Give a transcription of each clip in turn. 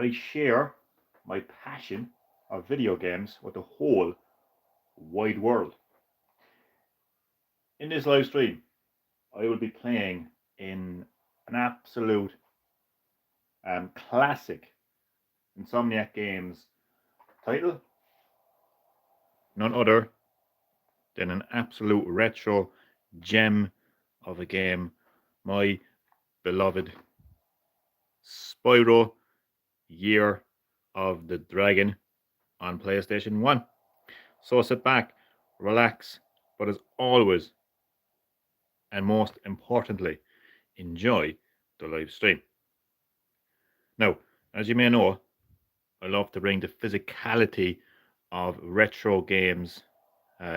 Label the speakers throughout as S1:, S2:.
S1: I share my passion of video games with the whole wide world. In this live stream, I will be playing in an absolute classic Insomniac Games title, none other than an absolute retro gem of a game, my beloved Spyro Year of the Dragon on PlayStation 1. So sit back, relax, but as always, and most importantly, enjoy the live stream. Now, as you may know, I love to bring the physicality of retro games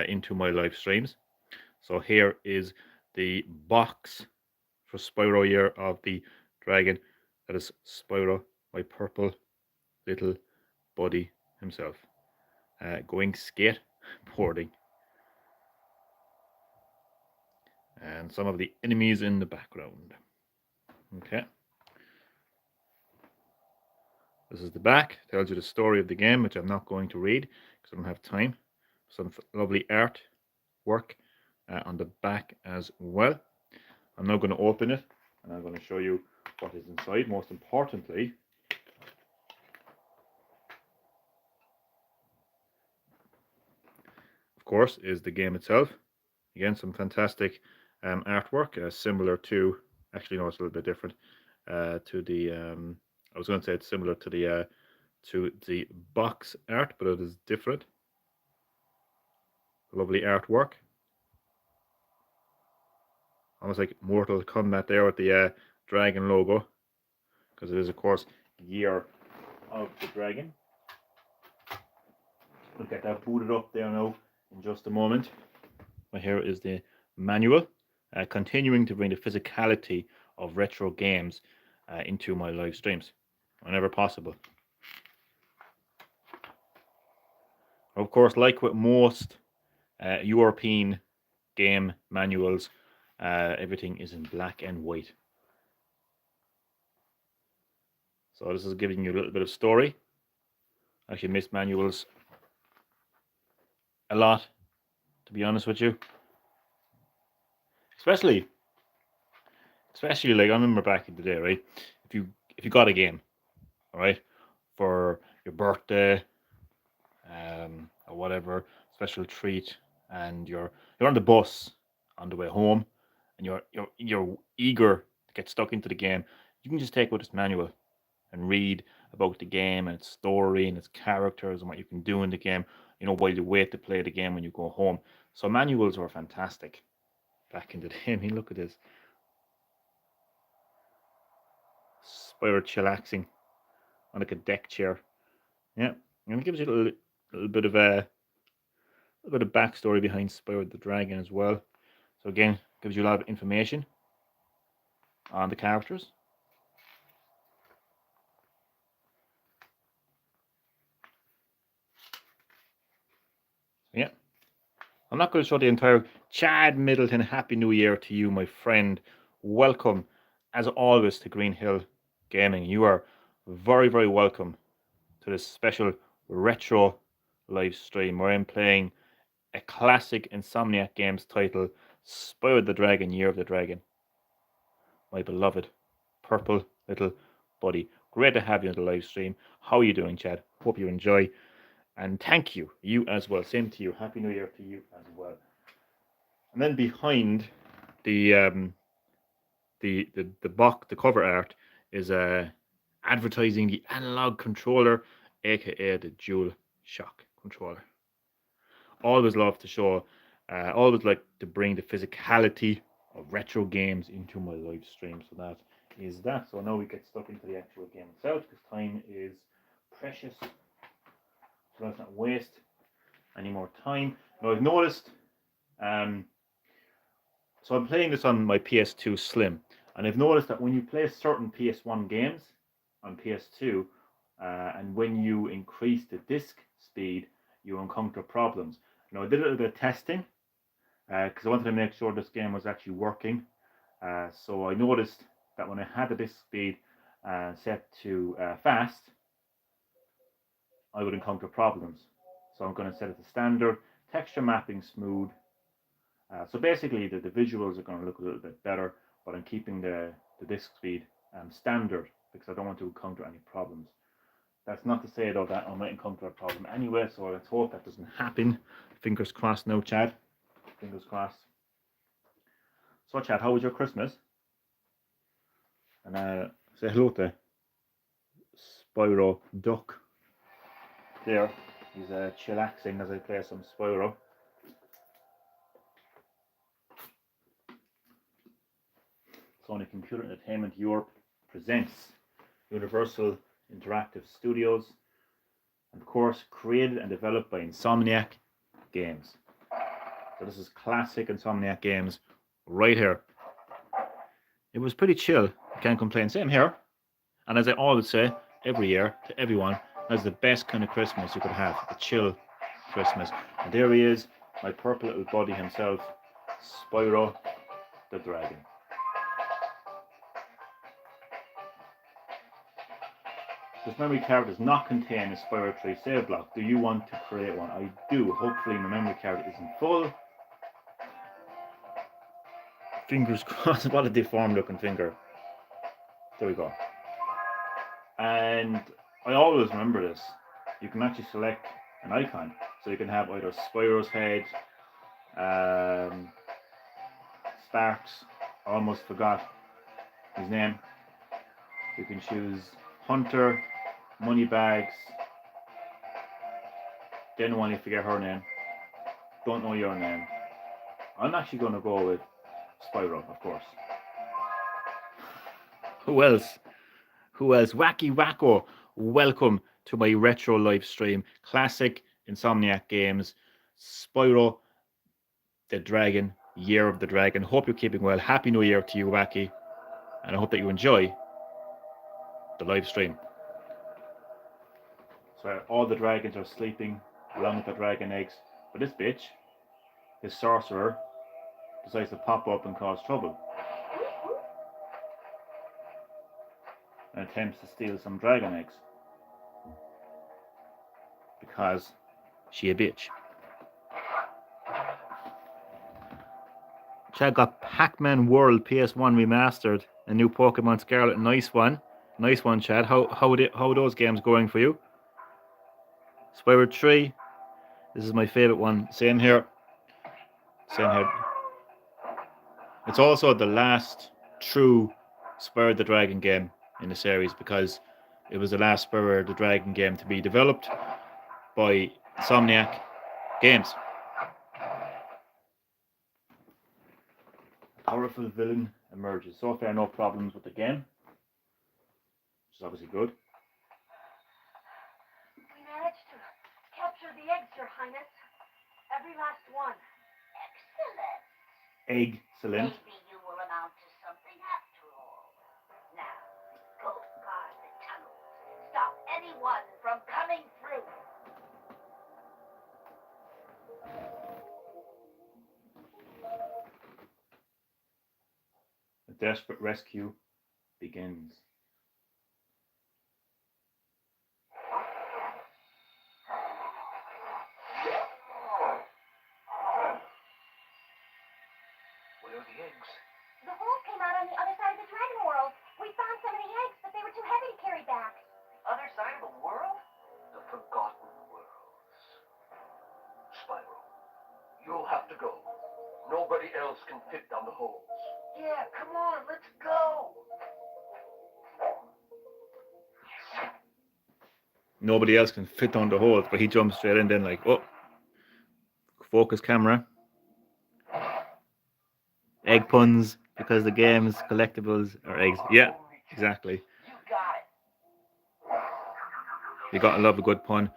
S1: into my live streams. So here is the box for Spyro Year of the Dragon. That is Spyro, my purple little buddy himself, going skateboarding. And some of the enemies in the background. Okay. This is the back. Tells you the story of the game, which I'm not going to read because I don't have time. Some lovely art work on the back as well. I'm now going to open it and I'm going to show you what is inside. Most importantly, of course, is the game itself. Again, some fantastic artwork, similar to, actually no, it's a little bit different, to the, I was going to say it's similar to the box art, but it is different. Lovely artwork. Almost like Mortal Kombat there with the dragon logo, because it is, of course, Year of the Dragon. We'll get that booted up there now in just a moment. But here is the manual, continuing to bring the physicality of retro games into my live streams whenever possible. Of course, like with most European game manuals, everything is in black and white. So this is giving you a little bit of story. I actually miss manuals a lot, to be honest with you. Especially like I remember back in the day, right? If you got a game, all right, for your birthday, or whatever special treat, and you're on the bus on the way home, and you're eager to get stuck into the game, you can just take out this manual and read about the game and its story and its characters and what you can do in the game, while you wait to play the game when you go home. So manuals were fantastic back in the day. I mean, look at this. Spyro chillaxing on like a deck chair. Yeah, and it gives you a little bit of backstory behind Spyro the Dragon as well. So again, gives you a lot of information on the characters. Yeah. I'm not going to show the entire Chad Middleton Happy New Year to you, my friend. Welcome, as always, to Green Hill Gaming. You are very, very welcome to this special retro live stream where I'm playing a classic Insomniac Games title, Spyro the Dragon, Year of the Dragon. My beloved purple little buddy. Great to have you on the live stream. How are you doing, Chad? Hope you enjoy. And thank you, you as well. Same to you. Happy New Year to you as well. And then behind the box, the cover art is advertising the analog controller, aka the Dual Shock controller. Always love to show, always like to bring the physicality of retro games into my live stream. So that is that. So now we get stuck into the actual game itself because time is precious. So let's not waste any more time. Now I've noticed, so I'm playing this on my PS2 Slim, and I've noticed that when you play certain PS1 games on PS2, and when you increase the disc speed, you encounter problems. Now I did a little bit of testing because I wanted to make sure this game was actually working. So I noticed that when I had the disc speed set to fast, I would encounter problems. So I'm going to set it to standard, texture mapping smooth. So basically the visuals are going to look a little bit better, but I'm keeping the disk speed standard because I don't want to encounter any problems. That's not to say though that I might encounter a problem anyway, so let's hope that doesn't happen. Fingers crossed now, Chad. Fingers crossed. So Chad, how was your Christmas? And say hello to Spyro Duck. There, he's chillaxing as I play some Spyro. Sony Computer Entertainment Europe presents Universal Interactive Studios, and of course created and developed by Insomniac Games. So this is classic Insomniac games right here. It was pretty chill, can't complain. Same here. And as I always say, every year to everyone, that's the best kind of Christmas you could have, a chill Christmas. And there he is, my purple little buddy himself, Spyro the Dragon. This memory card does not contain a Spyro 3 save block. Do you want to create one? I do. Hopefully my memory card isn't full. Fingers crossed. What a deformed looking finger. There we go. And I always remember this. You can actually select an icon. So you can have either Spyro's head, Sparks, I almost forgot his name. You can choose Hunter, Moneybags, didn't want to forget her name, don't know your name. I'm actually going to go with Spyro, of course. Who else? Wacky Wacko, welcome to my retro live stream. Classic Insomniac games, Spyro the Dragon, Year of the Dragon. Hope you're keeping well. Happy New Year to you, Wacky. And I hope that you enjoy the live stream. So all the dragons are sleeping along with the dragon eggs. But this bitch, this sorcerer, decides to pop up and cause trouble. And attempts to steal some dragon eggs. Because she a bitch. Chad got Pac-Man World PS1 remastered. A new Pokemon Scarlet. Nice one. Nice one, Chad. How are those games going for you? Spyro 3. This is my favourite one. Same here. It's also the last true Spyro the Dragon game in the series because it was the last Spyro the Dragon game to be developed by Insomniac Games. A powerful villain emerges. So far, no problems with the game, which is obviously good.
S2: We managed to capture the eggs, Your Highness. Every last one.
S3: Excellent.
S1: Excellent.
S3: Maybe you will amount to something after all. Now, go guard the tunnels. Stop anyone from coming through.
S1: A desperate rescue begins.
S4: Where are the eggs?
S2: The holes came out on the other side of the dragon world. We found some of the eggs, but they were too heavy to carry back.
S4: Other side of the world? The Forgotten Worlds. Spyro, you'll have to go. Nobody else can fit down the holes. Yeah, come on, let's go.
S1: Nobody else can fit down the holes, but he jumps straight in then like, oh, focus camera. Egg puns, because the game's collectibles are eggs. Yeah, exactly.
S4: You got it.
S1: You gotta love a good pun.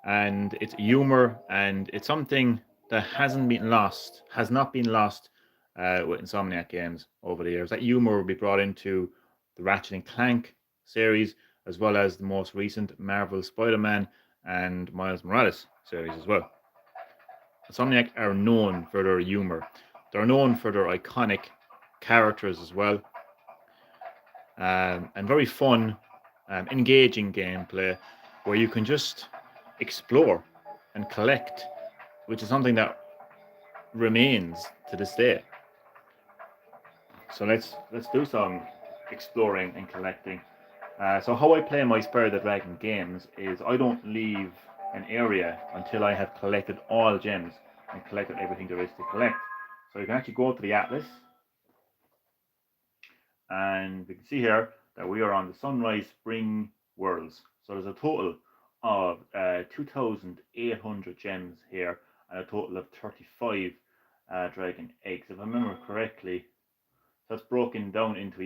S1: And it's humor, and it's something that has not been lost with Insomniac games over the years. That humor will be brought into the Ratchet and Clank series, as well as the most recent Marvel Spider-Man and Miles Morales series as well. Insomniac are known for their humor. They're known for their iconic characters as well. And very fun, engaging gameplay where you can just explore and collect, which is something that remains to this day. So let's do some exploring and collecting. So how I play my Spyro the Dragon games is I don't leave an area until I have collected all gems and collected everything there is to collect. So you can actually go to the atlas, and we can see here that we are on the Sunrise Spring Worlds. So there's a total of 2,800 gems here and a total of 35 dragon eggs, if I remember correctly. So that's broken down into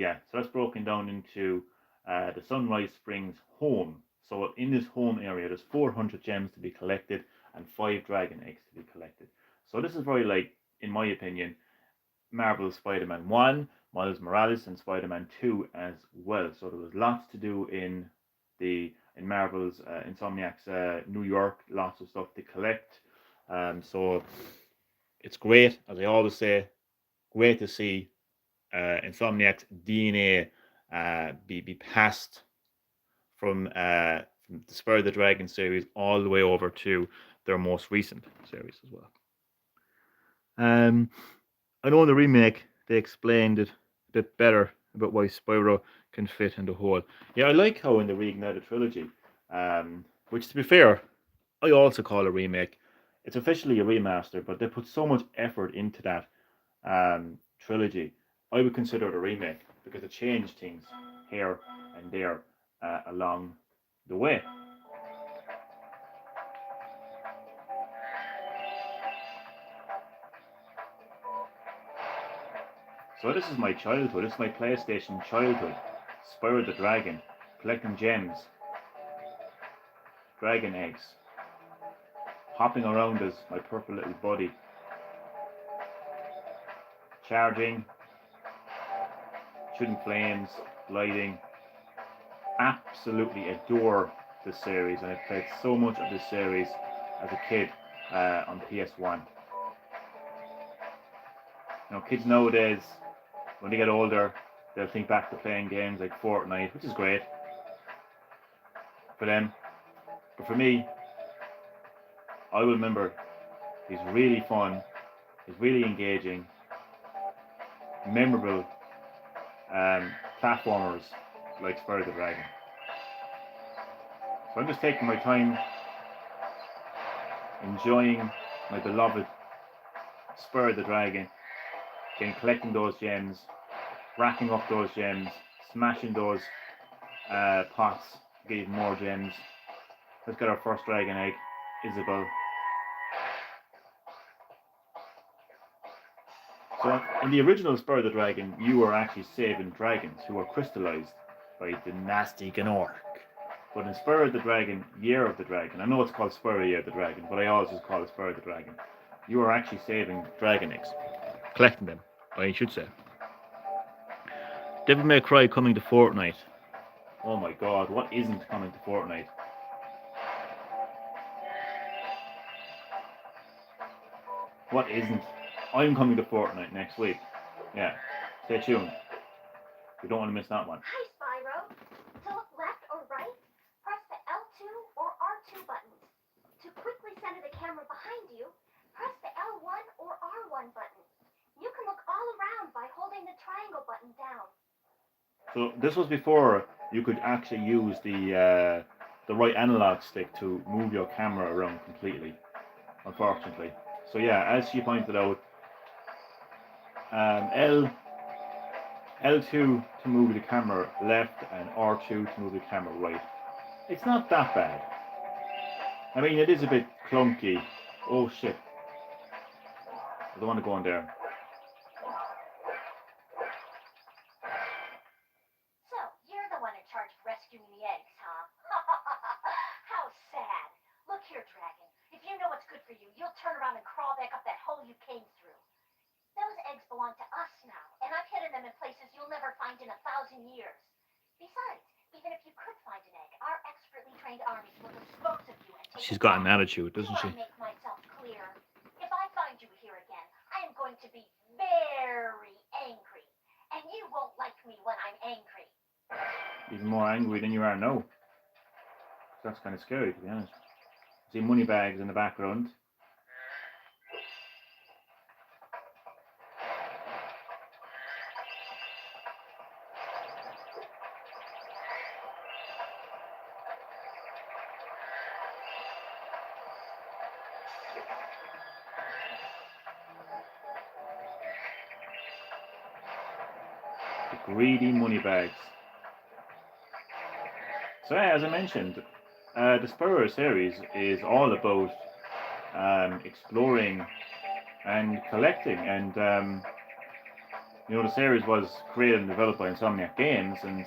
S1: the Sunrise Springs home. So in this home area, there's 400 gems to be collected and 5 dragon eggs to be collected. So this is very like, in my opinion, Marvel's Spider-Man 1, Miles Morales, and Spider-Man 2 as well. So there was lots to do in Marvel's Insomniac's New York, lots of stuff to collect. So it's great, as I always say, great to see Insomniac's DNA be passed from the Spyro the Dragon series all the way over to their most recent series as well. I know in the remake they explained it a bit better about why Spyro can fit in the hole. Yeah, I like how in the Reignited trilogy, which to be fair, I also call a remake. It's officially a remaster, but they put so much effort into that trilogy. I would consider it a remake because it changed things here and there along the way. So this is my childhood. This is my PlayStation childhood. Spyro the Dragon, collecting gems, dragon eggs, hopping around as my purple little buddy, charging, shooting flames, lighting. Absolutely adore this series, and I played so much of this series as a kid on PS1. You know, kids nowadays, when they get older, they'll think back to playing games like Fortnite, which is great for them. But for me, I will remember he's really fun, he's really engaging, memorable platformers like Spyro the Dragon. So I'm just taking my time, enjoying my beloved Spyro the Dragon, again collecting those gems, racking up those gems, smashing those pots to get even more gems. Let's get our first dragon egg, Isabel. So in the original Spyro the Dragon, you were actually saving dragons who were crystallized by the nasty Gnorc. But in Spyro the Dragon, Year of the Dragon, I know it's called Spyro Year of the Dragon, but I always just call it Spyro the Dragon. You are actually saving dragon eggs, collecting them, I should say. Devil May Cry coming to Fortnite. Oh my god, what isn't coming to Fortnite? What isn't? I'm coming to Fortnite next week. Yeah, stay tuned. You don't want to miss that one.
S2: Hi, Spyro. To look left or right, press the L2 or R2 buttons. To quickly center the camera behind you, press the L1 or R1 button. You can look all around by holding the triangle button down.
S1: So this was before you could actually use the right analog stick to move your camera around completely, unfortunately. So yeah, as she pointed out, L2 to move the camera left and R2 to move the camera right. It's not that bad. I mean, it is a bit clunky. Oh shit. I don't want to go in there.
S2: So, you're the one in charge of rescuing the eggs, huh? How sad. Look here, Dragon. If you know what's good for you, you'll turn around and crawl back up that hole you came through. Those eggs belong to us now, and I've hidden them in places you'll never find in 1,000 years. Besides, even if you could find an egg, our expertly trained armies will dispose of you and take
S1: She's
S2: it
S1: got
S2: back.
S1: an attitude, doesn't
S2: Do
S1: she?
S2: I make myself clear? If I find you here again, I am going to be very angry, and you won't like me when I'm angry.
S1: Even more angry than you are now. That's kind of scary, to be honest. See money bags in the background. The greedy money bags. So yeah, as I mentioned, the Spyro series is all about exploring and collecting. And the series was created and developed by Insomniac Games, and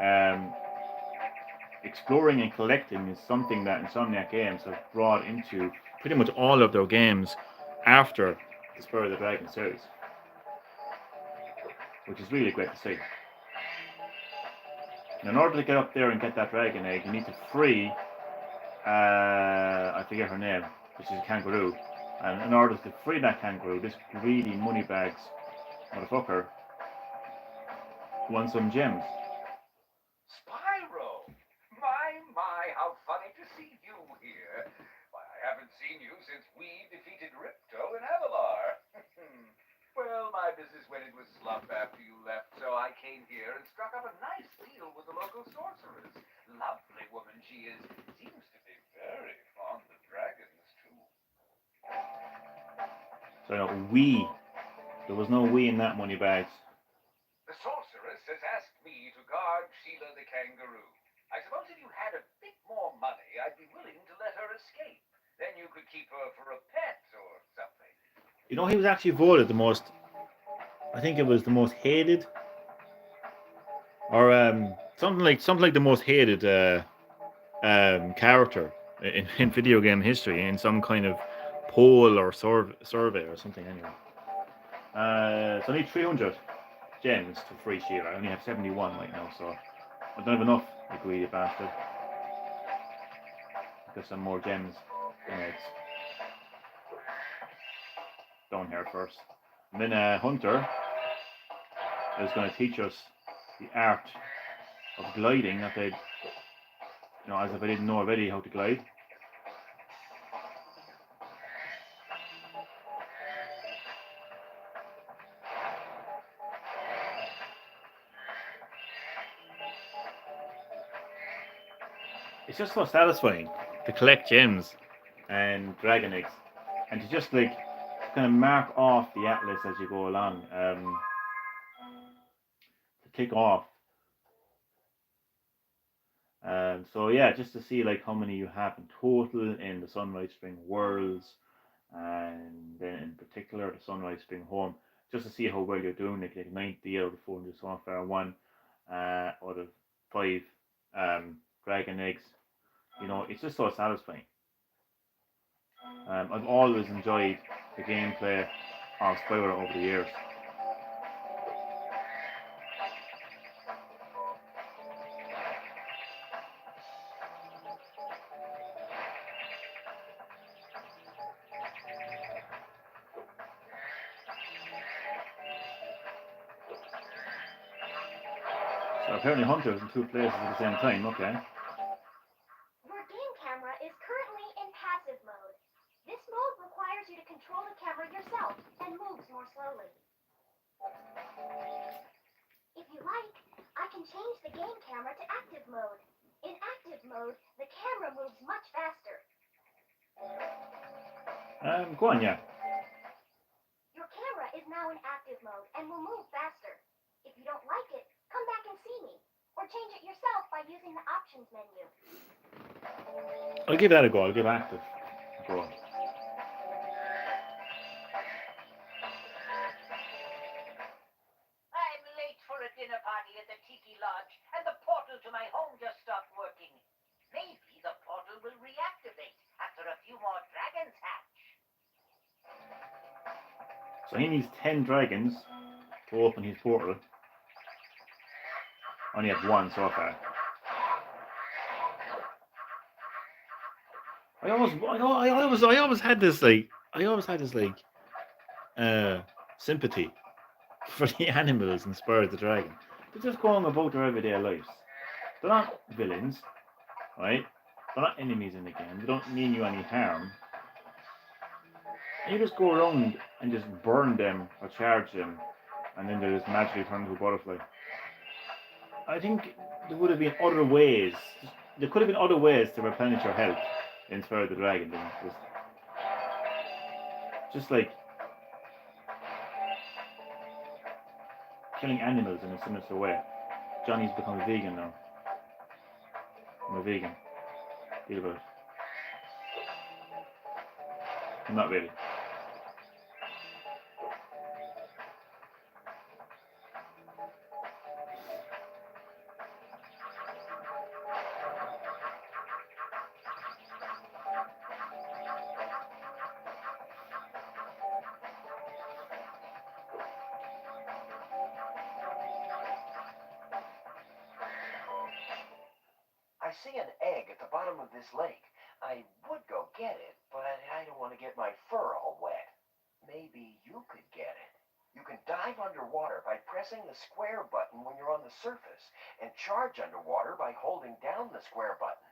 S1: um, exploring and collecting is something that Insomniac Games have brought into pretty much all of their games after the Spyro the Dragon series, which is really great to see. Now, in order to get up there and get that dragon egg, you need to free, I forget her name, which is a kangaroo. And in order to free that kangaroo, this greedy moneybags motherfucker wants some gems.
S5: Spyro! My, how funny to see you here. Why, I haven't seen you since we defeated Ripto in Avalar. Well, my business when it was slump after you left, so I came here and struck up a nice deal with the local sorceress. Lovely woman she is. Seems to be very fond of dragons, too.
S1: So, we. There was no we in that moneybags.
S5: The sorceress has asked me to guard Sheila the kangaroo. I suppose if you had a bit more money, I'd be willing to let her escape. Then you could keep her for a pet or something.
S1: He was actually voted the most, I think it was the most hated, or something like the most hated character in video game history in some kind of poll or survey or something. Anyway, it's only 300 gems to free Sheila. I only have 71 right now, so I don't have enough, you greedy bastard. Get some more gems than eggs. Down here first. And then Hunter is going to teach us the art of gliding that they, as if I didn't know already how to glide. It's just so satisfying to collect gems and dragon eggs, and to just kind of mark off the atlas as you go along, to tick off. So yeah, just to see how many you have in total in the Sunrise Spring Worlds, and then in particular the Sunrise Spring Home, just to see how well you're doing. Like 90 out of 400 so far, 1 out of 5 dragon eggs. It's just so satisfying. I've always enjoyed the gameplay of Spyro over the years. So apparently Hunter's in 2 places at the same time, okay.
S2: Your game camera is currently in passive mode. This mode requires you to control the camera yourself and moves more slowly. If you like, I can change the game camera to active mode. In active mode, the camera moves much faster.
S1: Go on, yeah.
S2: Your camera is now in active mode and will move faster. If you don't like it, come back and see me. Or change it yourself by using the options menu.
S1: I'll give that a go. I'll give active a go.
S3: I'm late for a dinner party at the Tiki Lodge, and the portal to my home just stopped working. Maybe the portal will reactivate after a few more dragons hatch.
S1: So he needs 10 dragons to open his portal. Only have 1 so far. I always had this sympathy for the animals in Spyro the Dragon. They're just going about their everyday lives. They're not villains, right? They're not enemies in the game. They don't mean you any harm. And you just go around and just burn them or charge them, and then they just magically turn into a butterfly. I think there would have been other ways. There could have been other ways to replenish your health in Spyro the Dragon than just like killing animals in a sinister way. Johnny's become a vegan now. I'm a vegan. Feel about it. I'm not really.
S4: I see an egg at the bottom of this lake. I would go get it, but I don't want to get my fur all wet. Maybe you could get it. You can dive underwater by pressing the square button when you're on the surface, and charge underwater by holding down the square button.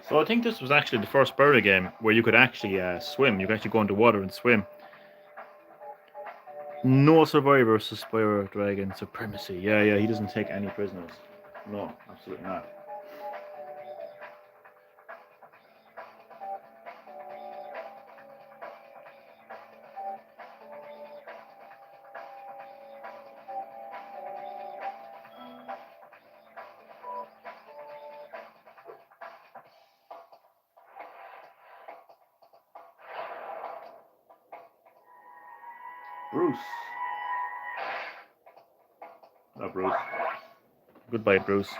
S1: So I think this was actually the first Spyro game where you could actually swim. You could actually go underwater and swim. No survivors to Spyro Dragon supremacy. Yeah, he doesn't take any prisoners. No, absolutely not. Bruce. Oh, Bruce. Goodbye, Bruce.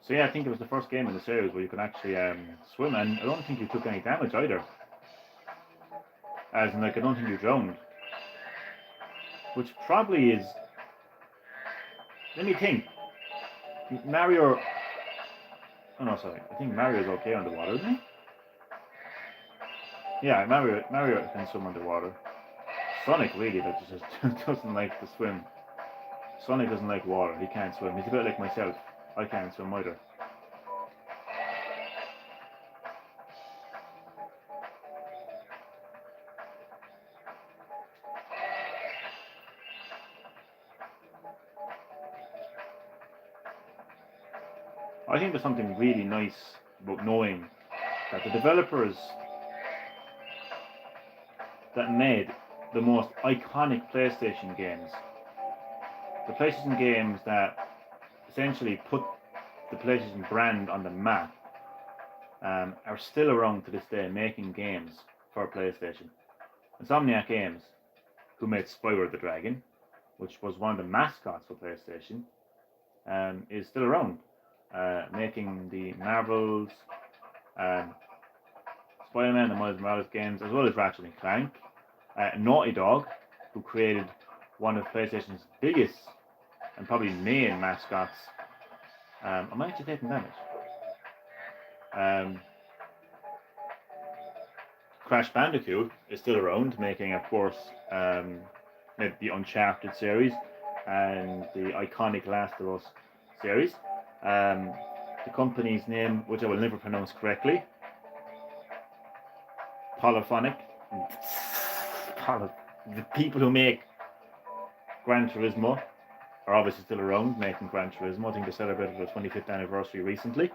S1: So yeah, I think it was the first game in the series where you could actually swim, and I don't think you took any damage either. As in, like, I don't think you drowned. Which probably is... Let me think. Mario... Oh no, sorry. I think Mario's okay underwater, isn't he? Yeah, Mario can swim underwater. Sonic really just doesn't like to swim. Sonic doesn't like water. He can't swim. He's a bit like myself. I can't swim either. I think there's something really nice about knowing that the developers that made the most iconic PlayStation games, the PlayStation games that essentially put the PlayStation brand on the map, are still around to this day making games for PlayStation. Insomniac Games, who made Spyro the Dragon, which was one of the mascots for PlayStation, is still around, making the Marvels, Spider-Man and Miles Morales games, as well as Ratchet and Clank. Naughty Dog, who created one of PlayStation's biggest and probably main mascots. I'm actually taking damage. Crash Bandicoot is still around, making, of course, the Uncharted series and the iconic Last of Us series. The company's name, which I will never pronounce correctly, Polyphonic. The people who make Gran Turismo are obviously still around making Gran Turismo. I think they celebrated their 25th anniversary recently.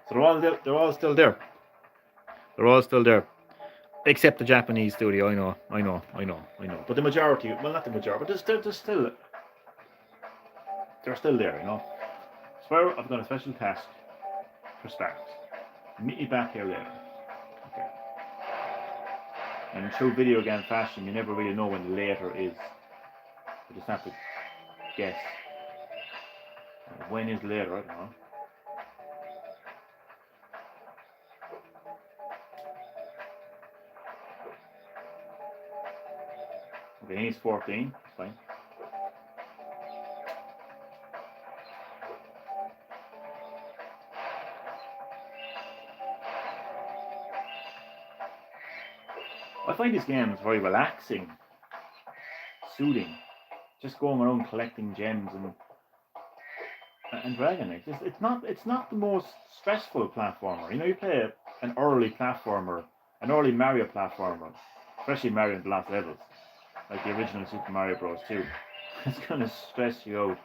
S1: So they're all still there. They're all still there. Except the Japanese studio, I know. But the majority, well, not the majority, but they're still there, you know. Spyro, I've got a special task for Sparks. Meet me back here later. Okay. And in true video game fashion, you never really know when later is. You just have to guess. When is later? I don't know. Okay, he's 14. That's fine. I find these games very relaxing, soothing. Just going around collecting gems and Dragon Age. It's not the most stressful platformer. You know, you play an early platformer, an early Mario platformer, especially Mario in the last levels, like the original Super Mario Bros. 2. It's gonna stress you out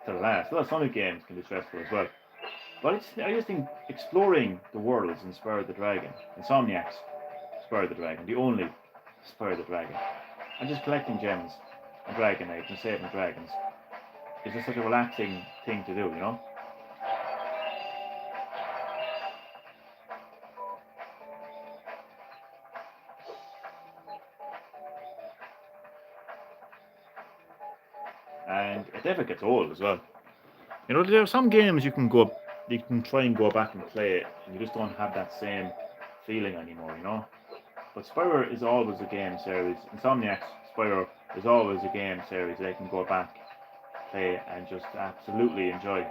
S1: to the last. Well, Sonic games can be stressful as well. But I just think exploring the worlds in Spyro the Dragon, Insomniac's Spyro the Dragon, the only Spyro the Dragon, and just collecting gems and Dragon Age and saving dragons is just such a relaxing thing to do, you know? And it never gets old as well. You know, there are some games you can try and go back and play it, and you just don't have that same feeling anymore, you know? But Spyro is always a game series. Insomniac's Spyro is always a game series they can go back, play, and just absolutely enjoy.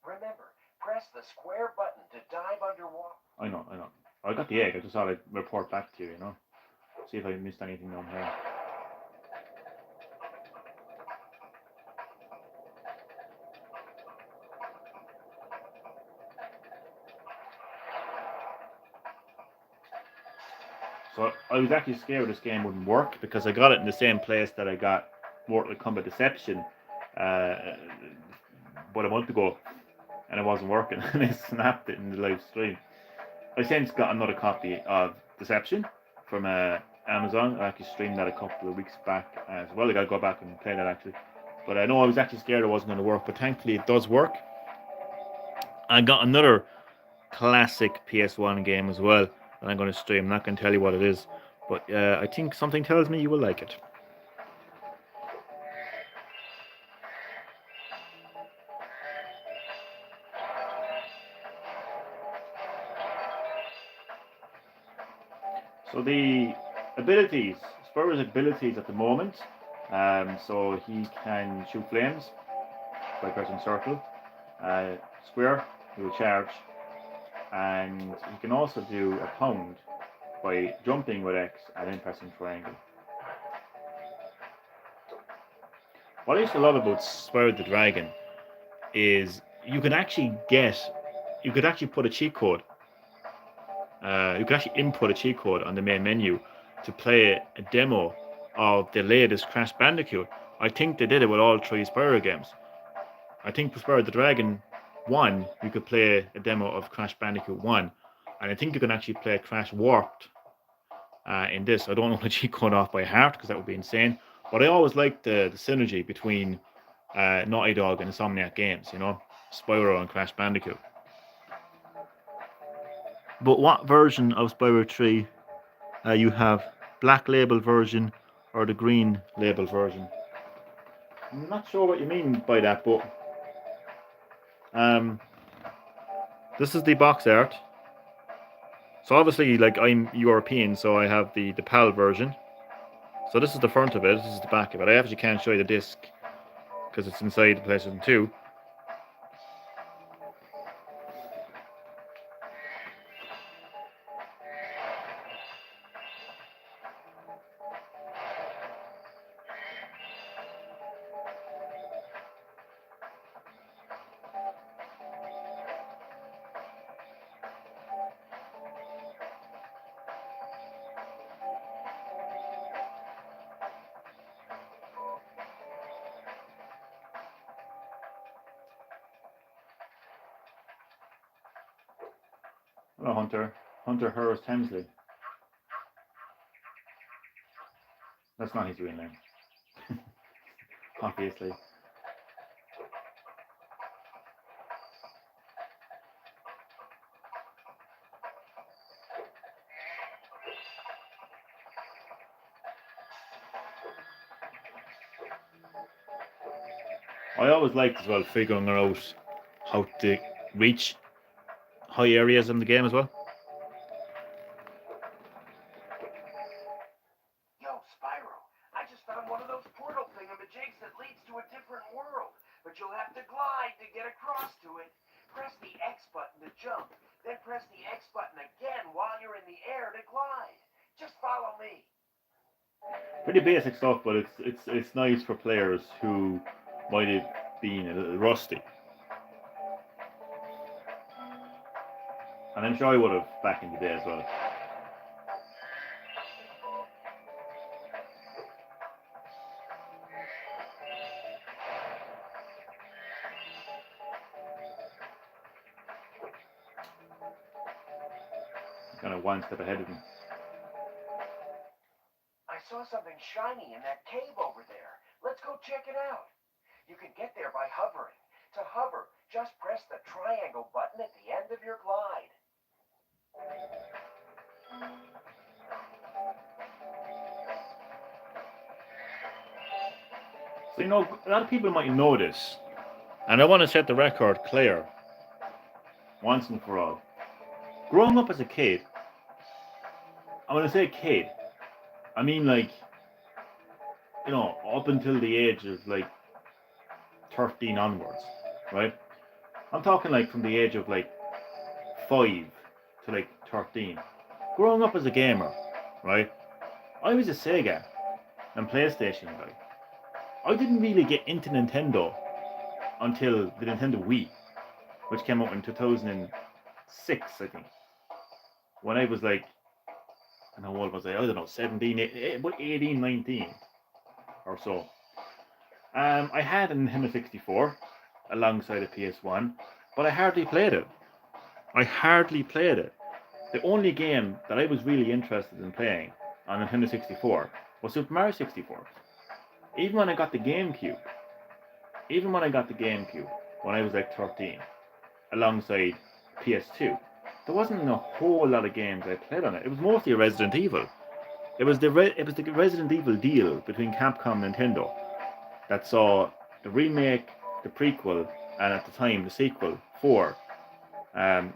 S4: Remember, press the square button to dive underwater.
S1: I know. I got the egg. I just thought I'd report back to you, you know? See if I missed anything down here. So I was actually scared this game wouldn't work because I got it in the same place that I got Mortal Kombat Deception about a month ago, and it wasn't working, and I snapped it in the live stream. I since got another copy of Deception from Amazon. I actually streamed that a couple of weeks back as well. I gotta go back and play that actually. But I know I was actually scared it wasn't going to work, but thankfully it does work. I got another classic PS1 game as well that I'm going to stream. I'm not going to tell you what it is, but I think something tells me you will like it. So the abilities, Spyro's abilities at the moment. So he can shoot flames by pressing circle, square, he will charge, and he can also do a pound by jumping with X and then pressing triangle. What I used to love about Spyro the Dragon is you could actually put a cheat code. You could actually input a cheat code on the main menu to play a demo of the latest Crash Bandicoot. I think they did it with all 3 Spyro games. I think for Spyro the Dragon 1, you could play a demo of Crash Bandicoot 1. And I think you can actually play Crash Warped in this. I don't know the cheat code off by heart because that would be insane. But I always liked the synergy between Naughty Dog and Insomniac games, you know, Spyro and Crash Bandicoot. But what version of Spyro 3 you have? Black label version or the green label version? I'm not sure what you mean by that, but this is the box art. So obviously, like, I'm European, so I have the PAL version. So this is the front of it, this is the back of it. I actually can't show you the disc because it's inside the PlayStation 2. Hello, Hunter. Hunter Hurst Hemsley. That's not his real name. Obviously. I always liked as well figuring out how to reach high areas in the game as well.
S4: Yo, Spyro, I just found one of those portal thingamajigs that leads to a different world, but you'll have to glide to get across. press the X button again while you're in the air to glide. Just follow me.
S1: Pretty basic stuff, but it's nice for players who might have been a little rusty. And I'm sure I would have back in the day as well. Kind of one step ahead of them.
S4: I saw something shiny in that cave over there. Let's go check it out. You can get there by hovering. To hover, just press the triangle button at the end of your glide.
S1: So, you know, a lot of people might know this. And I want to set the record clear once and for all. Growing up as a kid, and when I say kid, I mean like, you know, up until the age of like 13 onwards, right? I'm talking like from the age of like 5 to like 13. Growing up as a gamer, right? I was a Sega and PlayStation guy. I didn't really get into Nintendo until the Nintendo Wii, which came out in 2006, I think. When I was like, and how old was I? I don't know, 17, about 18, 19 or so. I had a Nintendo 64 alongside a PS1, but I hardly played it. The only game that I was really interested in playing on Nintendo 64 was Super Mario 64. Even when I got the GameCube, when I was like 13, alongside PS2, there wasn't a whole lot of games I played on it. It was mostly Resident Evil. It was the Resident Evil deal between Capcom and Nintendo that saw the remake, the prequel, and at the time the sequel 4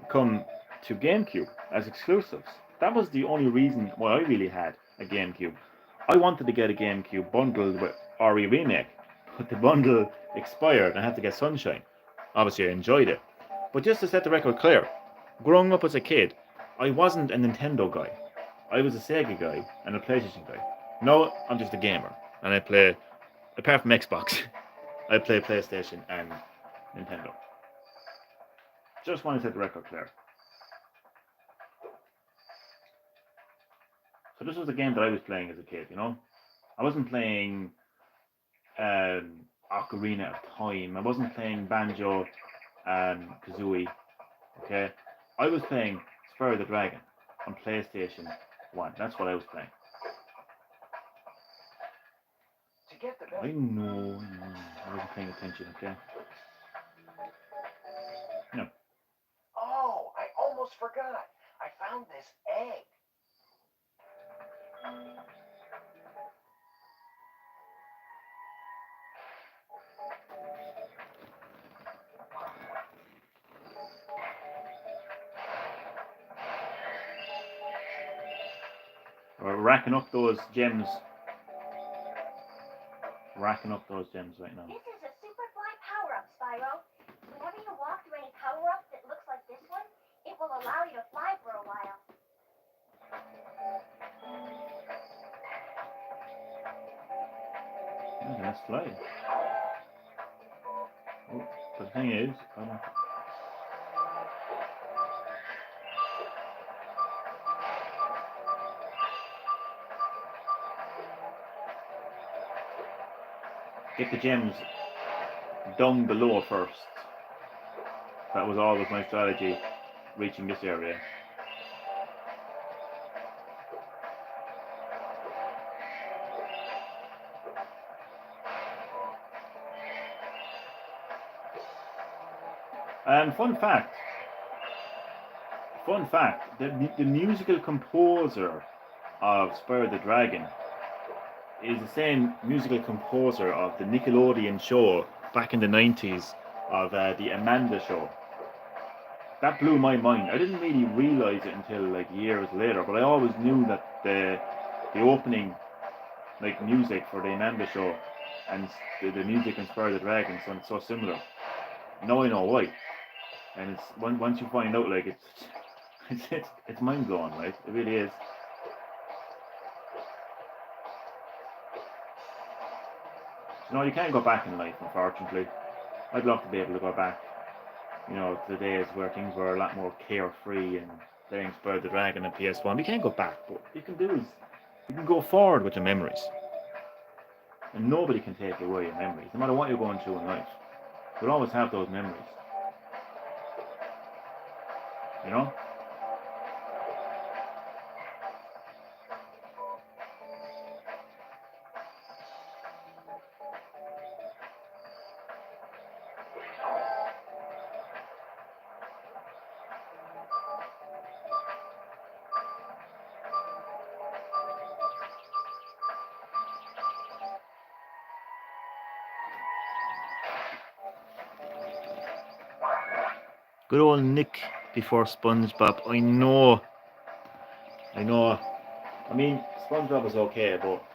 S1: come to GameCube as exclusives. That was the only reason why I really had a GameCube. I wanted to get a GameCube bundled with RE Remake, but the bundle expired and I had to get Sunshine. Obviously I enjoyed it. But just to set the record clear, growing up as a kid, I wasn't a Nintendo guy. I was a Sega guy and a PlayStation guy. No, I'm just a gamer. And I play, apart from Xbox, I play PlayStation and Nintendo. Just want to set the record clear. So this was a game that I was playing as a kid, you know? I wasn't playing Ocarina of Time. I wasn't playing Banjo and Kazooie, okay? I was playing Spyro the Dragon on PlayStation 1. That's what I was playing.
S4: To get the
S1: I know. I wasn't paying attention, okay? No.
S4: Oh, I almost forgot. I found this egg.
S1: We're racking up those gems. Racking up those gems right now.
S2: This is a super fly power-up, Spyro. Whenever you walk through any power-up that looks like this one, it will allow you to fly for a while.
S1: Yeah, let's fly. Oh, the thing is, I don't... Get the gems down below first. That was always my strategy, reaching this area. And fun fact, the musical composer of Spyro the Dragon is the same musical composer of the Nickelodeon show back in the 90s of the Amanda Show. That blew my mind. I didn't really realize it until like years later, but I always knew that the opening like music for the Amanda Show and the music in Spyro the Dragon sounds so similar. Now I know why. And it's once you find out, like It's mind blowing, right? It really is. You know, you can't go back in life, unfortunately. I'd love to be able to go back, to the days where things were a lot more carefree and playing Spyro the Dragon and PS1. You can't go back, but what you can do is you can go forward with your memories. And nobody can take away your memories, no matter what you're going through in life. You'll always have those memories. You know? Good old Nick before SpongeBob. I know. I mean, SpongeBob was okay, but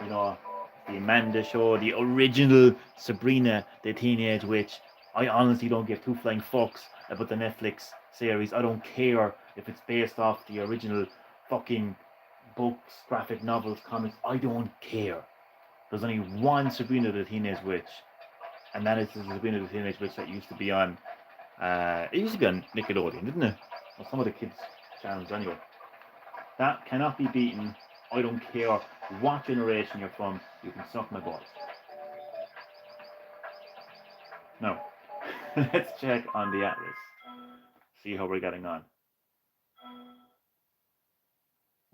S1: you know, the Amanda Show, the original Sabrina the Teenage Witch. I honestly don't give two flying fucks about the Netflix series. I don't care if it's based off the original fucking books, graphic novels, comics. I don't care. There's only one Sabrina the Teenage Witch, and that is the Sabrina the Teenage Witch that used to be on. It used to be on Nickelodeon, didn't it? Or some of the kids' channels, anyway. That cannot be beaten. I don't care what generation you're from. You can suck my balls. Now, let's check on the Atlas. See how we're getting on.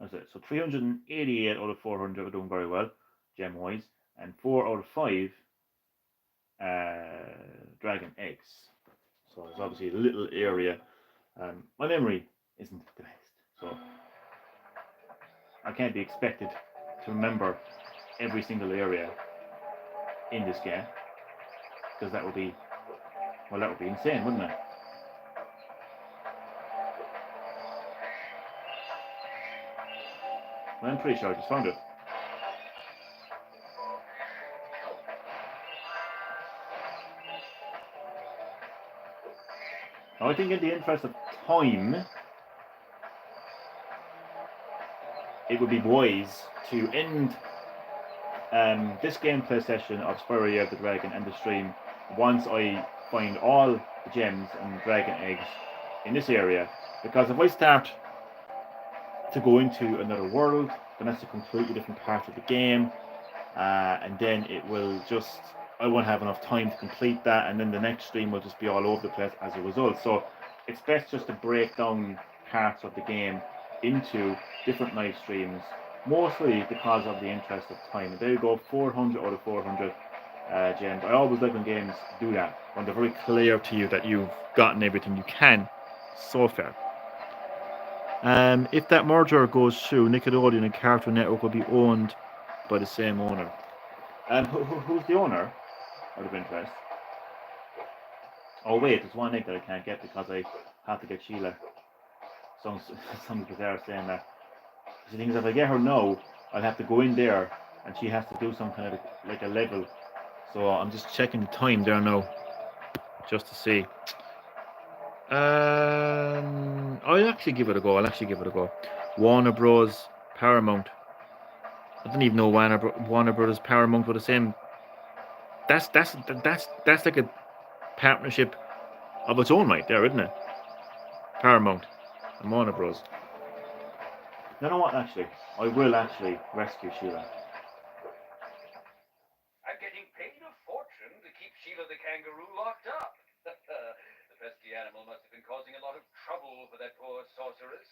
S1: That's it. So 388 out of 400 are doing very well, gem-wise, and 4 out of 5 dragon eggs. So there's obviously a little area. My memory isn't the best, so I can't be expected to remember every single area in this game, because that would be insane, wouldn't it? Well, I'm pretty sure I just found it. Now, I think in the interest of time, it would be wise to end this gameplay session of Spyro Year of the Dragon and the stream once I find all the gems and dragon eggs in this area, because if I start to go into another world, then that's a completely different part of the game, and then it will just, I won't have enough time to complete that, and then the next stream will just be all over the place as a result. So it's best just to break down parts of the game into different live streams, mostly because of the interest of time. And there you go, 400 out of 400 gems. I always like when games do that, when they're very clear to you that you've gotten everything you can so far. If that merger goes through, Nickelodeon and Cartoon Network will be owned by the same owner. Who's the owner? Out of interest. Oh wait, there's one egg that I can't get because I have to get Sheila. Some people are saying that. The thing is, if I get her now, I'll have to go in there, and she has to do some kind of like a level. So I'm just checking the time there now, just to see. I'll actually give it a go. Warner Bros. Paramount. I didn't even know Warner Bros. Paramount were the same. That's like a partnership of its own right there, isn't it? Paramount and Warner Bros. You know what? Actually, I will actually rescue Sheila.
S5: I'm getting paid a fortune to keep Sheila the kangaroo locked up. The pesky animal must have been causing a lot of trouble for that poor sorceress.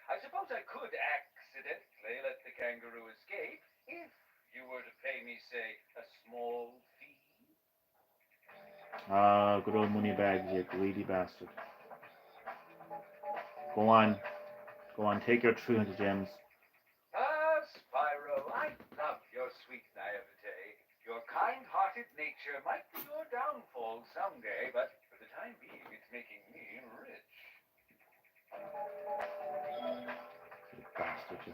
S5: I suppose I could accidentally let the kangaroo escape if you were to pay me, say, a small fee.
S1: Ah, good old money bags, you greedy bastard. Go on, take your 300 gems.
S5: Ah, Spyro, I love your sweet naivete. Your kind-hearted nature might be your downfall someday, but for the time being, it's making me rich.
S1: You bastard, you.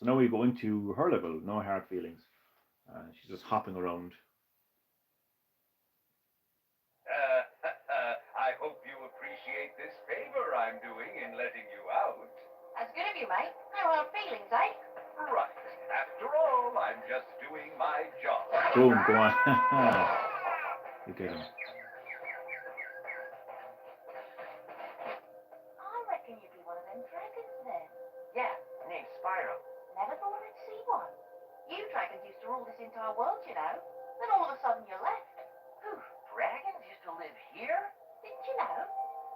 S1: So now we go into her level, no hard feelings. She's just hopping around.
S5: I hope you appreciate this favor I'm doing.
S2: That's good of you, mate. No hard feelings, eh?
S5: Right. After all, I'm just doing my job.
S1: Boom, go on. You get him.
S2: I reckon you'd be one of them dragons then.
S4: Yeah, named Spyro.
S2: Never thought I'd see one. You dragons used to rule this entire world, you know. Then all of a sudden you left.
S4: Whew, dragons used to live here?
S2: Didn't you know?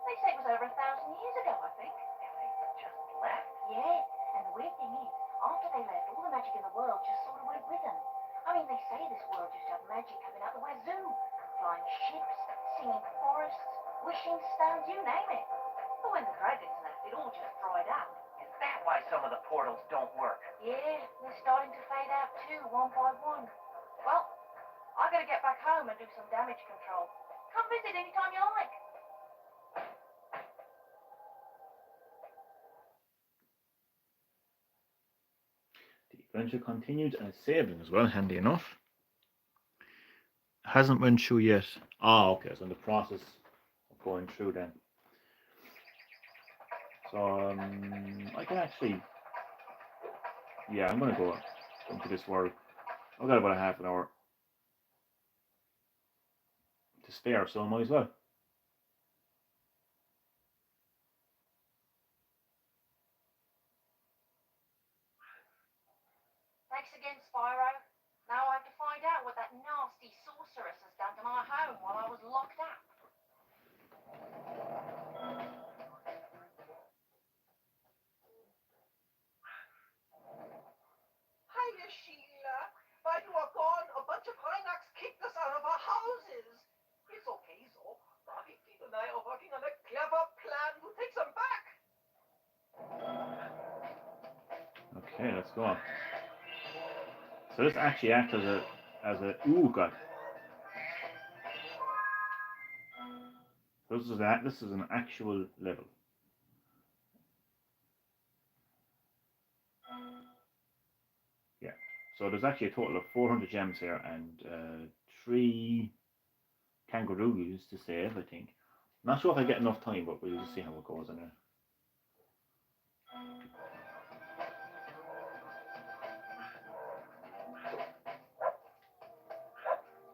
S2: They say it was over 1,000 years ago, I think.
S4: And they just left?
S2: Yeah, and the weird thing is, after they left, all the magic in the world just sort of went with them. I mean, they say this world just had magic coming out the wazoo. Flying ships, singing forests, wishing stones, you name it. But when the dragons left, it all just dried up.
S4: Is that why some of the portals don't work?
S2: Yeah, they're starting to fade out too, one by one. Well, I gotta get back home and do some damage control. Come visit anytime you like.
S1: The adventure continued and it's saving as well, handy enough. Hasn't went through yet. Ah, okay, so in the process of going through then. So I can actually, yeah, I'm gonna go into this world. I've got about a half an hour to spare, so I might as well.
S2: Thanks again, Spyro. Now I have to find out what that nasty sorceress has done to my home while I was locked up.
S3: Hiya, Sheila. While you were gone, a bunch of Reinaks kicked us out of our houses. It's okay, though. Ravifi and I are working on a clever plan to take them back.
S1: Okay, let's go on. So this actually acts as a ooh god. This is an actual level. Yeah. So there's actually a total of 400 gems here and 3 kangaroos to save, I think. Not sure if I get enough time, but we'll just see how it goes anyway.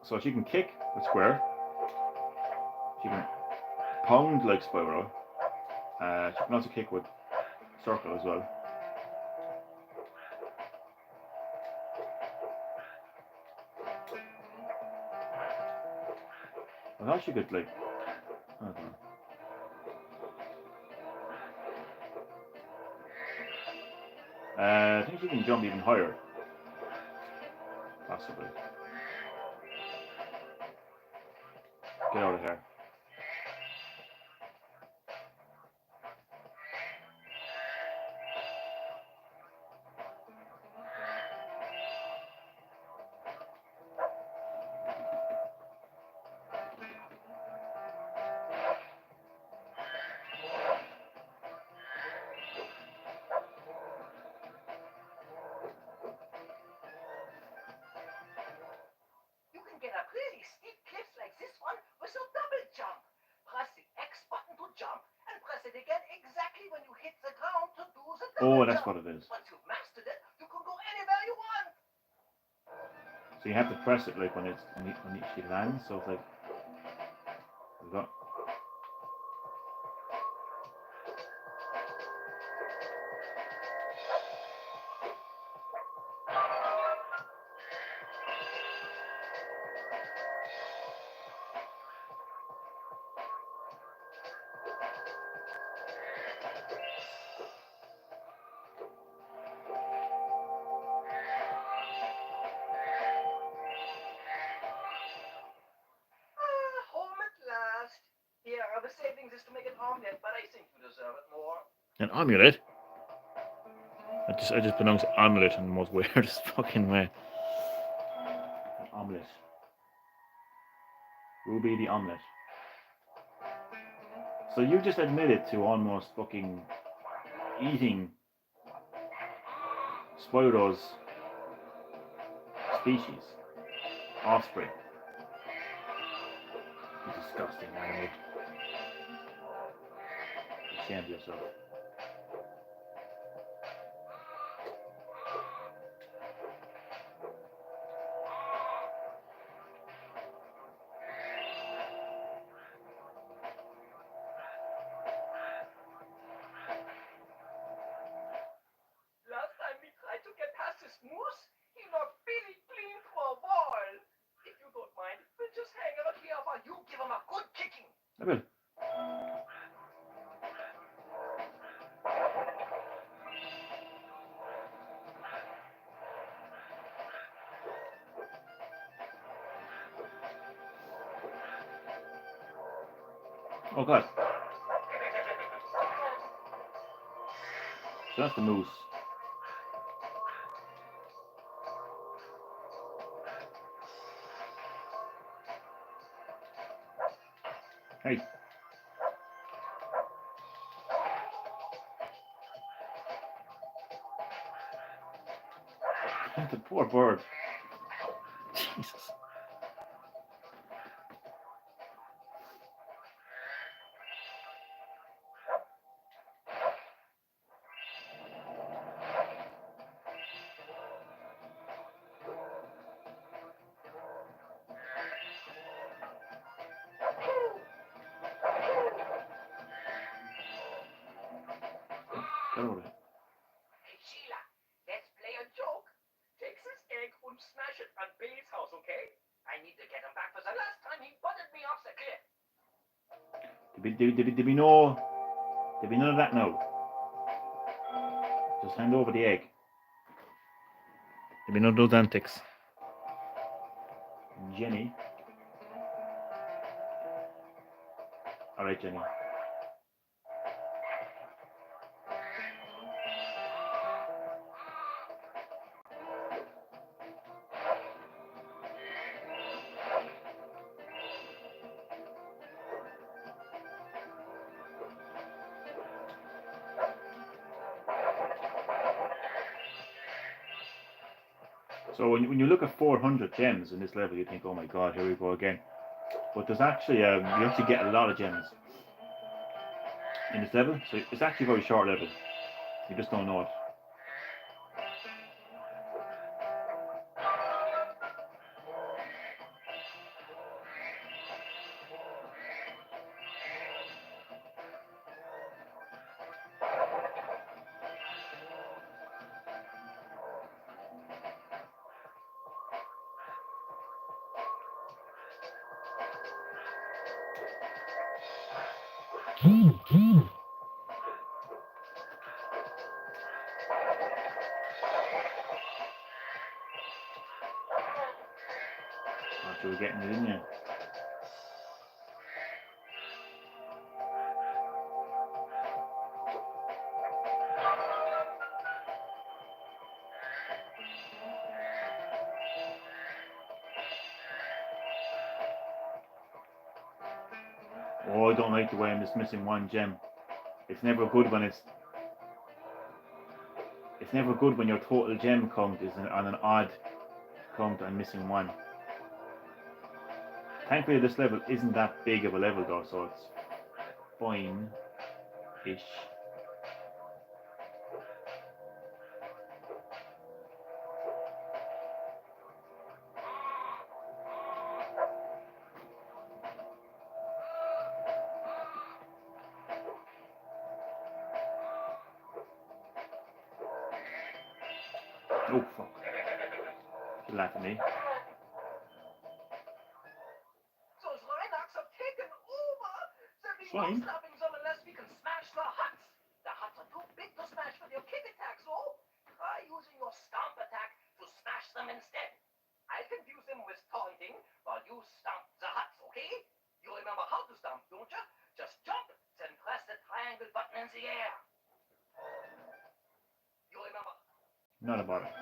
S1: So she can kick with square. She can pound like Spyro. She can also kick with circle as well. I thought she could like, I don't know. I think she can jump even higher. Possibly. Get out of here.
S3: You can get up really steep cliffs like this one with a double jump. Press the X button to jump and press it again exactly when you hit the ground to do the double
S1: Oh, that's
S3: jump.
S1: what it is.
S3: Once you've mastered it, you can go anywhere you want.
S1: So you have to press it like when she lands. So it's like we got.
S3: Home at last. Here, I was saving this to make an omelet, but I think you deserve it more.
S1: An omelette. I just pronounced omelette in the most weirdest fucking way. An omelette. Ruby the omelette. So you just admitted to almost fucking eating Spyro's species, offspring. You disgusting animal. Be ashamed of yourself. will. Oh god. So that's the moose. Hey. The poor bird. Jesus. Get over there.
S4: Hey, Sheila, let's play a joke. Take this egg and smash it on Billy's house, okay? I need to get him back for the last time he butted me off the cliff.
S1: Did we know? Did we none of that now? Just hand over the egg. Did we know those antics? Jenny. Alright, Jenny. So when you look at 400 gems in this level, you think, oh my god, here we go again. But there's actually, you actually get a lot of gems in this level. So it's actually a very short level. You just don't know it. After we're getting it in there. Oh, I don't like the way I'm just missing one gem. It's never good when it's never good when your total gem count is on an odd count and missing one. Thankfully this level isn't that big of a level though, so it's fine-ish. Oh fuck. You're laughing at me.
S3: Those Rhinox have taken over. There'll be
S1: Fine.
S3: no stopping them unless we can smash the huts. The huts are too big to smash with your kick attack, so try using your stomp attack to smash them instead. I'll confuse them with taunting while you stomp the huts, okay? You remember how to stomp, don't you? Just jump, then press the triangle button in the air. You remember?
S1: Not about it.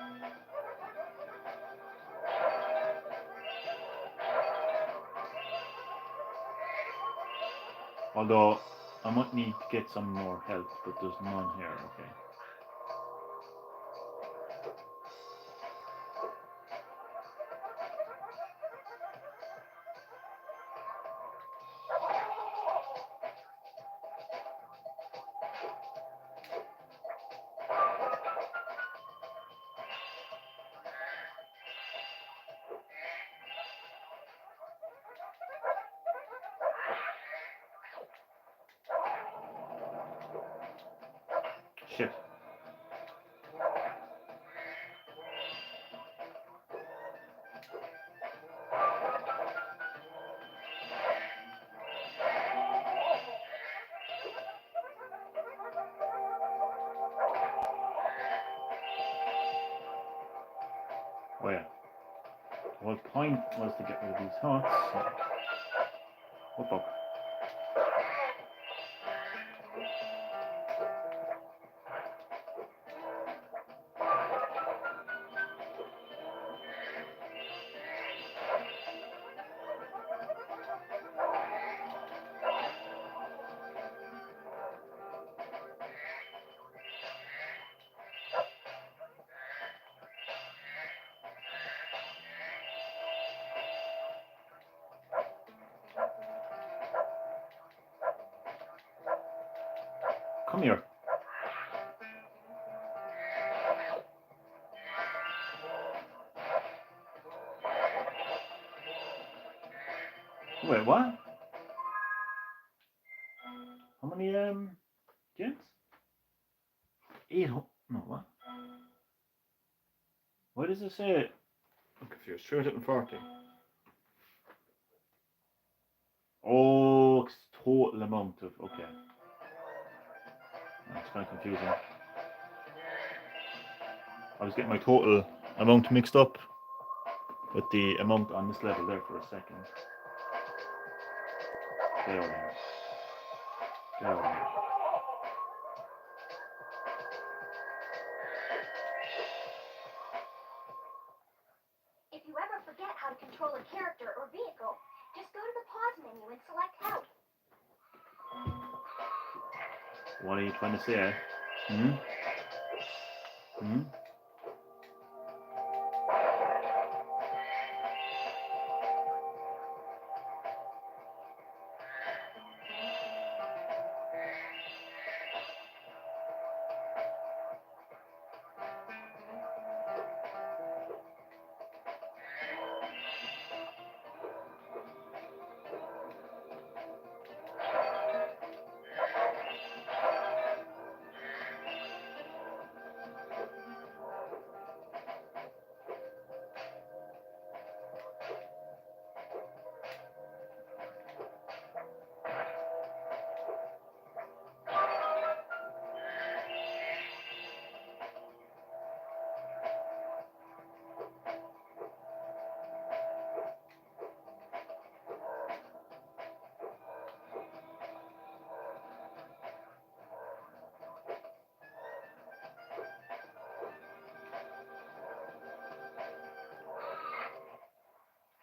S1: Although I might need to get some more health, but there's none here, okay. Shit. Oh yeah. The whole point was to get rid of these huts. Oh fuck. Come here. Wait, what? How many gems? 800. No, what? Why does it say? I'm confused. 340. Oh, it's total amount of. Okay. That's kind of confusing. I was getting my total amount mixed up with the amount on this level there for a second. Get out of here. Get out of here.
S2: If you ever forget how to control a character or vehicle, just go to the pause menu and select help.
S1: What are you trying to say? Hmm? Hmm?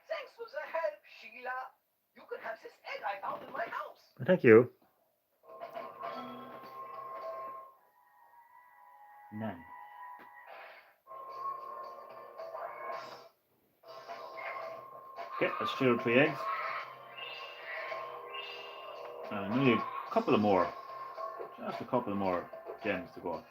S3: Thanks for the help, Sheila. You could have this egg I found in my house.
S1: Thank you. None. Okay, let's steal 3 eggs. Maybe a couple of more. Just a couple more gems to go.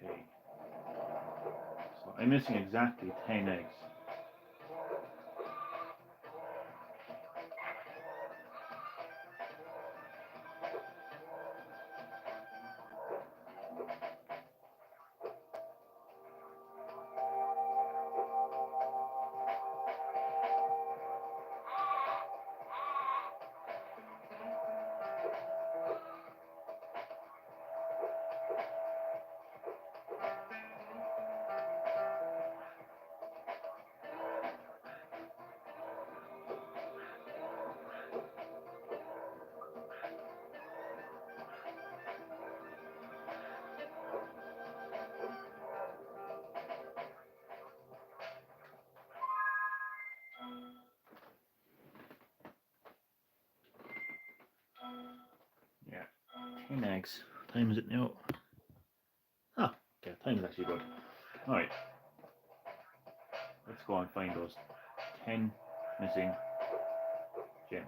S1: Okay. So I'm missing exactly 10 eggs. Yeah, 10 eggs. What time is it now? Ah, okay, time is actually good. Alright. Let's go and find those 10 missing gems.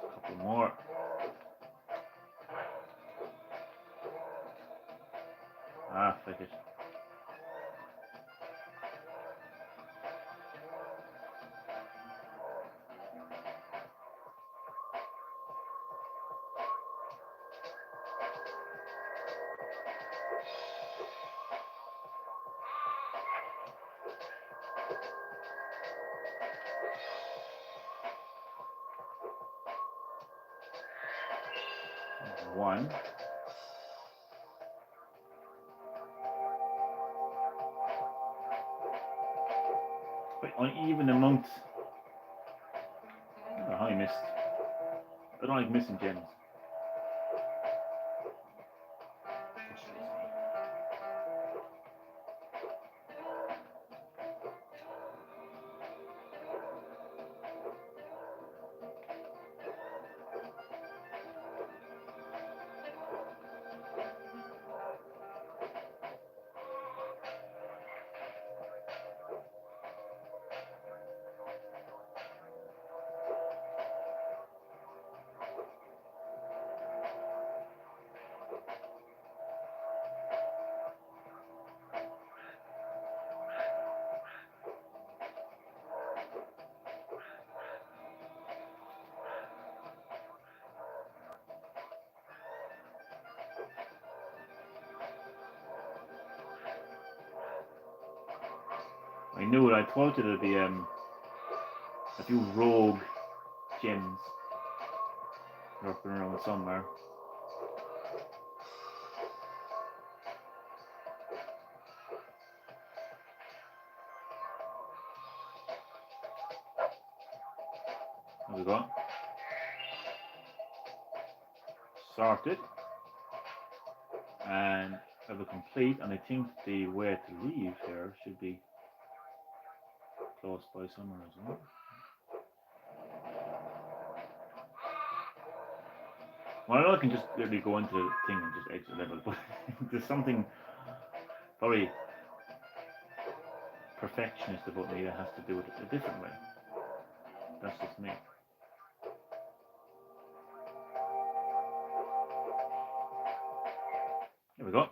S1: A couple more. Ah, fuck it. one. Quite uneven amount. I don't know how I missed. I don't like missing gems. Frustrates me. I knew it. I thought it'd be a few rogue gems lurking around somewhere. There we go. Sorted. And level complete. And I think the way to leave here should be close by somewhere as well. Well, I know I can just literally go into the thing and just exit level, but there's something very perfectionist about me that has to do it a different way. That's just me. There we go.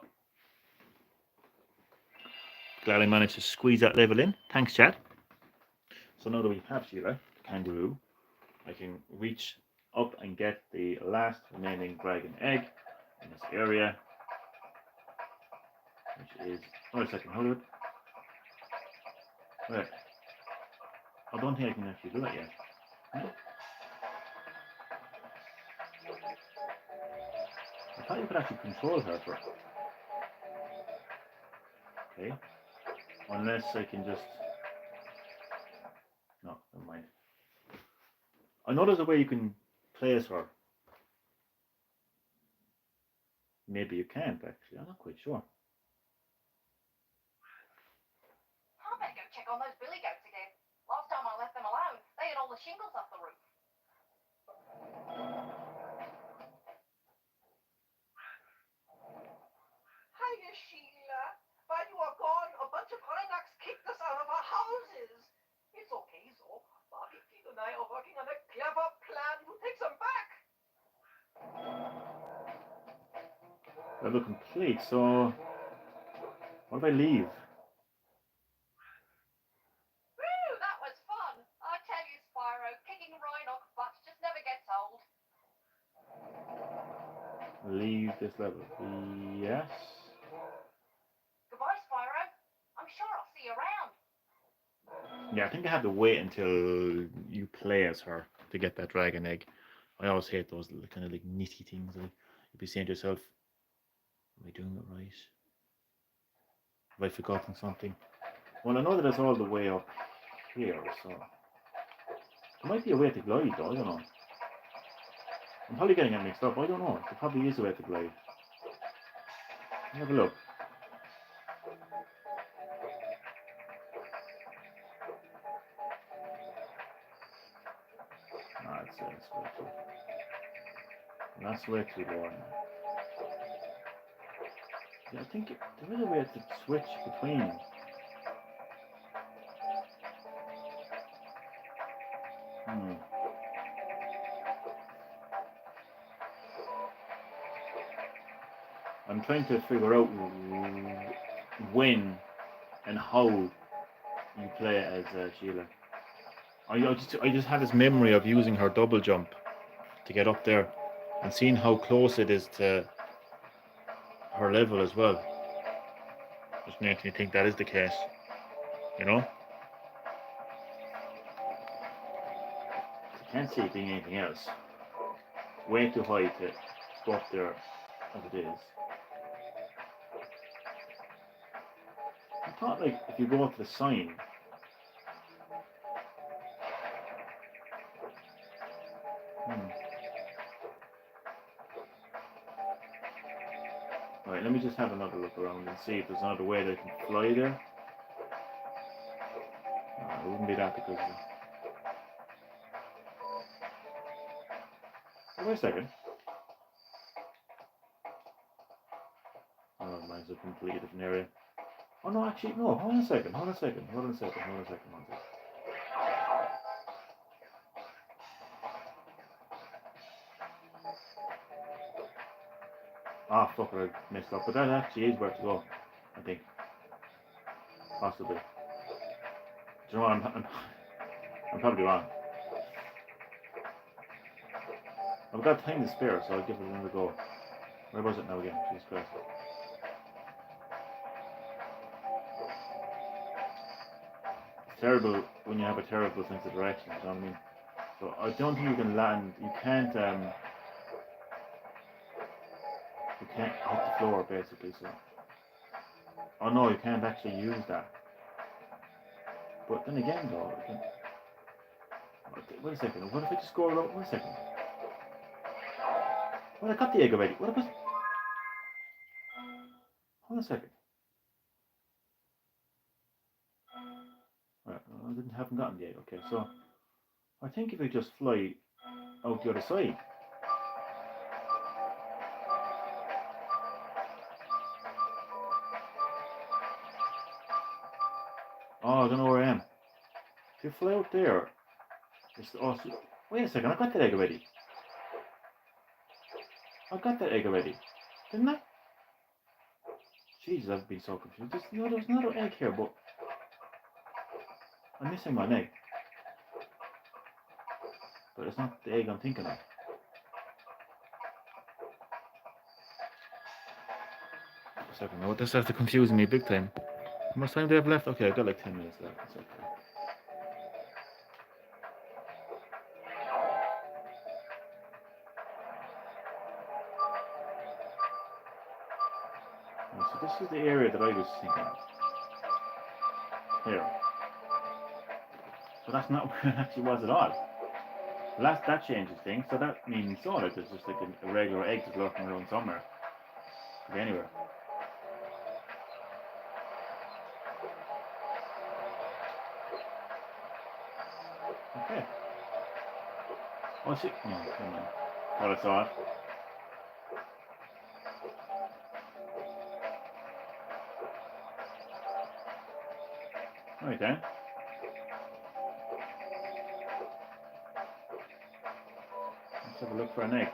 S1: Glad I managed to squeeze that level in. Thanks, Chad. So now that we have Sheila, the kangaroo, I can reach up and get the last remaining dragon egg in this area, which is... Oh, a second, hold it. Right. I don't think I can actually do that yet. No. I thought you could actually control her for... Okay. Unless I can just... No, never mind. I know there's a way you can place her. Maybe you can't, actually. I'm not quite sure.
S2: I better go check on those billy goats again. Last time I left them alone, they had all the shingles off the roof.
S3: Hiya, Sheila. While you were gone, a bunch of Reinachs kicked us out of our houses. It's okay, so Bobby, Pete, and I are working on a clever plan to take them back.
S1: Level complete, so... What if I leave?
S2: Woo, that was fun. I tell you, Spyro, kicking Rhinoc butts just never gets old.
S1: Leave this level. Yes.
S2: Goodbye, Spyro. I'm sure I'll see you around.
S1: Yeah, I think I have to wait until you play as her to get that dragon egg. I always hate those little kind of like nitty things. Like you'd be saying to yourself, am I doing it right? Have I forgotten something? Well, I know that it's all the way up here, so... There might be a way to glide though, I don't know. I'm probably getting it mixed up, I don't know. There probably is a way to glide. Have a look. Ah, it's way too... That's way too low now. Yeah, I think there is a way to switch between. I'm trying to figure out when and how you play as Sheila. I just have this memory of using her double jump to get up there and seeing how close it is to her level as well. Just makes me think that is the case, you know? I can't see it being anything else. Way too high to go up there as it is. I thought like if you go up to the sign. Alright, let me just have another look around and see if there's another way that I can fly there. It wouldn't be that because... Oh, wait a second. Oh, mine's a completely different area. Oh no, actually, no, hold on a second. Ah, fuck, I messed up. But that actually is where to go, I think. Possibly. Do you know what, I'm probably wrong. I've got time to spare, so I'll give it another go. Where was it now again? Jesus Christ. It's terrible when you have a terrible sense of direction, you know what I mean? So I don't think you can land, you can't hit the floor basically, so. Oh no, you can't actually use that. But then again though, wait a second, what if I just go around, 1 second. Well, I got the egg already, what if I... Hold on a second. Right, I haven't gotten the egg, okay, so I think if I just fly out the other side. Oh, I don't know where I am. If you fly out there, it's also... Wait a second, I got that egg already. Didn't I? Jesus, I've been so confused. There's another egg here, but I'm missing one egg. But it's not the egg I'm thinking of. A second, no, this has to confuse me big time. How much time do I have left? Okay, I've got like 10 minutes left. It's okay. So this is the area that I was thinking of. Here. So that's not where it actually was at all. That changes things, so that means that there's just like a regular egg that's lurking around somewhere. Could be anywhere. Okay. Oh shit. No, never mind. Thought I saw it. Alright then. Let's have a look for an egg.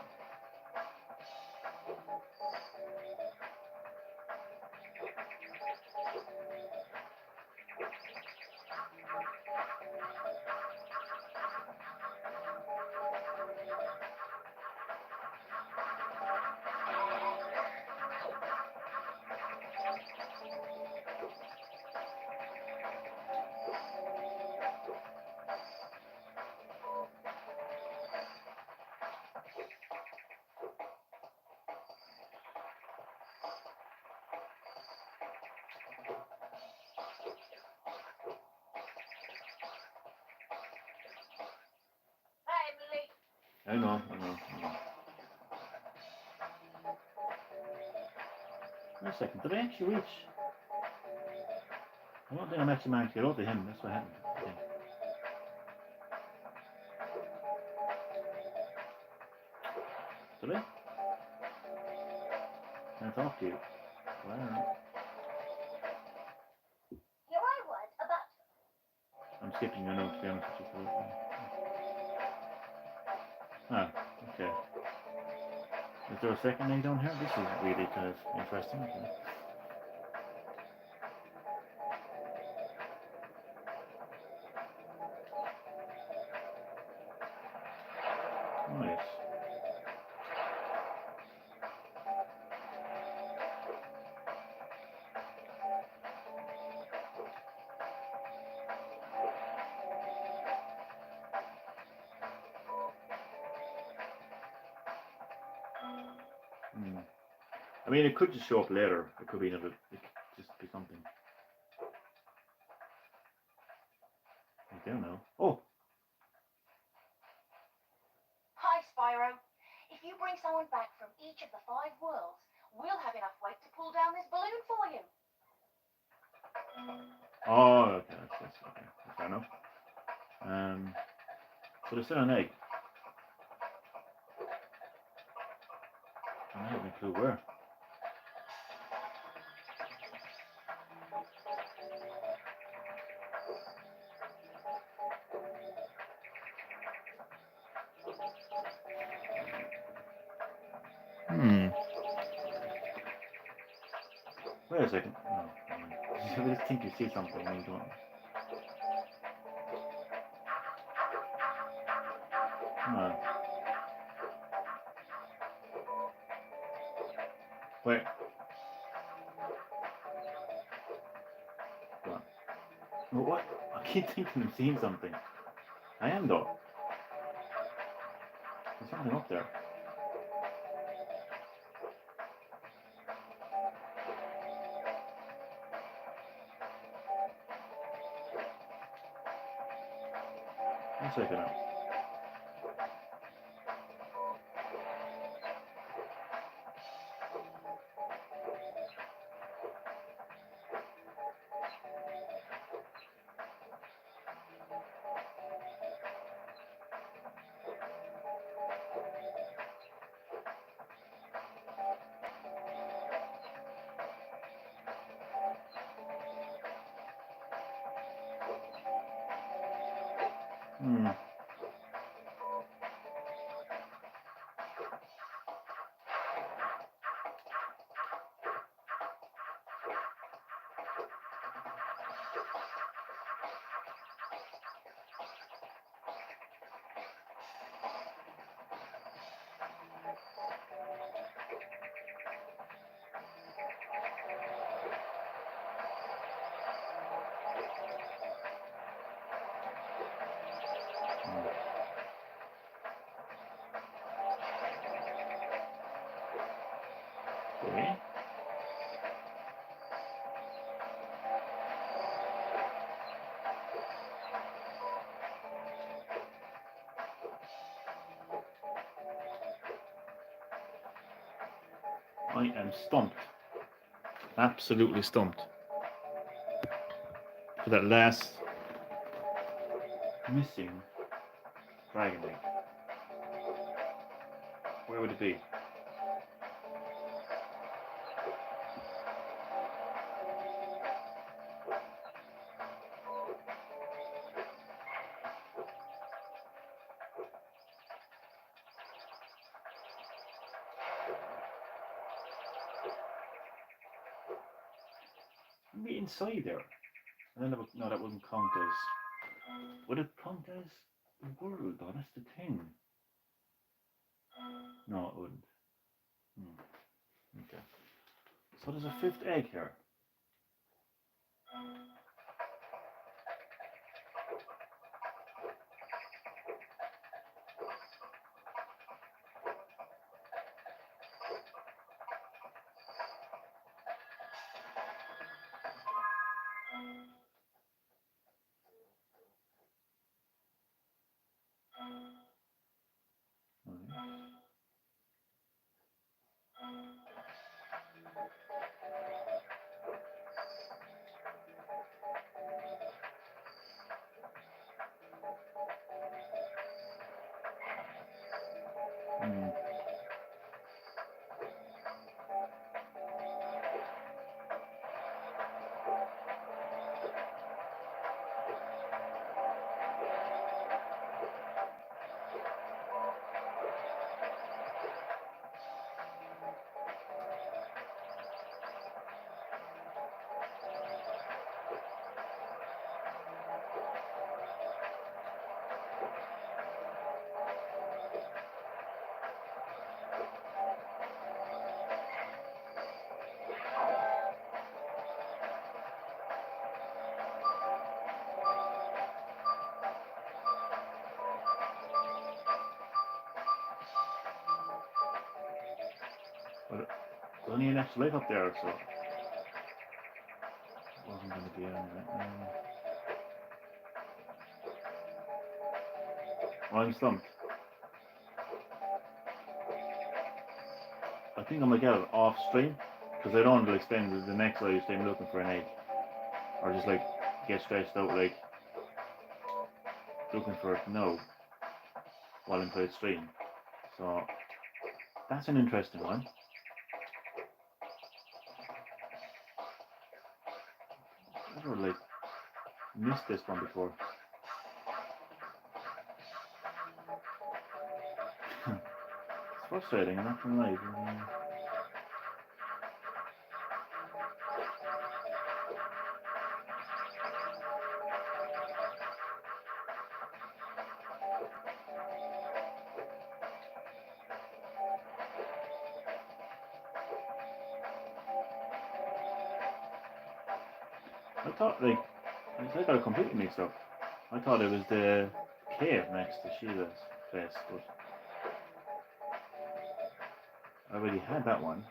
S1: I know. Wait a second, did I actually reach? I don't think I'm actually managed to get over to him, that's what happened, I think. Did I? Can I talk to you? Well, I don't know.
S2: Here I was, about to.
S1: I'm skipping your note to be honest with you. Ah, okay. Is there a second egg down here? This is really kind of interesting. Okay. Nice. I mean, it could just show up later. It could be another. It could just be something. I don't know. Oh,
S2: Hi, Spyro. If you bring someone back from each of the 5 worlds, we'll have enough weight to pull down this balloon for you.
S1: oh, okay, that's okay. Fair enough. So there's still an egg. I have no clue where. Wait a second. No. I just think you see something and you don't. No. Wait. What? What? I keep thinking I'm seeing something. I am though. There's something up there. One second now. Hmm. Okay. I am stumped. Absolutely stumped. For that last missing dragon egg. Where would it be? Be inside there. And then no, that wouldn't count as. Would it count as the world though? That's the thing. No, it wouldn't. Okay. So there's a 5th egg here. Okay. only an extra light up there, so it wasn't going to be anything. I'm stumped. I think I might get it off stream because I don't want to like spend the next live stream looking for an egg, or just like get stressed out like looking for it now while I'm playing stream. So that's an interesting one. I've never like missed this one before. It's frustrating, I'm not gonna lie. I thought like I got it completely mixed up. I thought it was the cave next to Sheila's place, but I already had that one.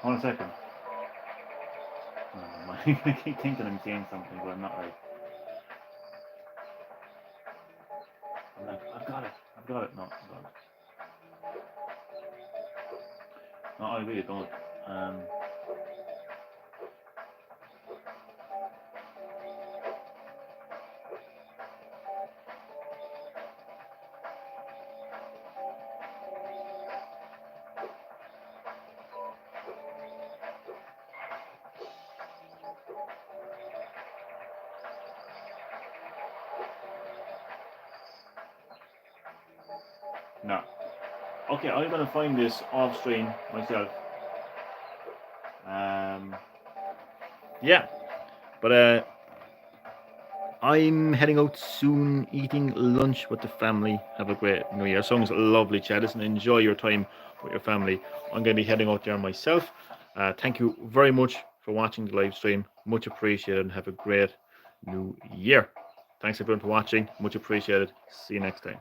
S1: Hold on a second. I keep thinking I'm saying something, but I'm not right. I'm like, I've got it. No, I've got it. No, I really don't. No. Okay, I'm gonna find this off stream myself. Yeah, but I'm heading out soon, eating lunch with the family. Have a great New Year. Sounds lovely, Chad. And enjoy your time with your family. I'm going to be heading out there myself. Thank you very much for watching the live stream. Much appreciated, and have a great New Year. Thanks everyone for watching. Much appreciated. See you next time.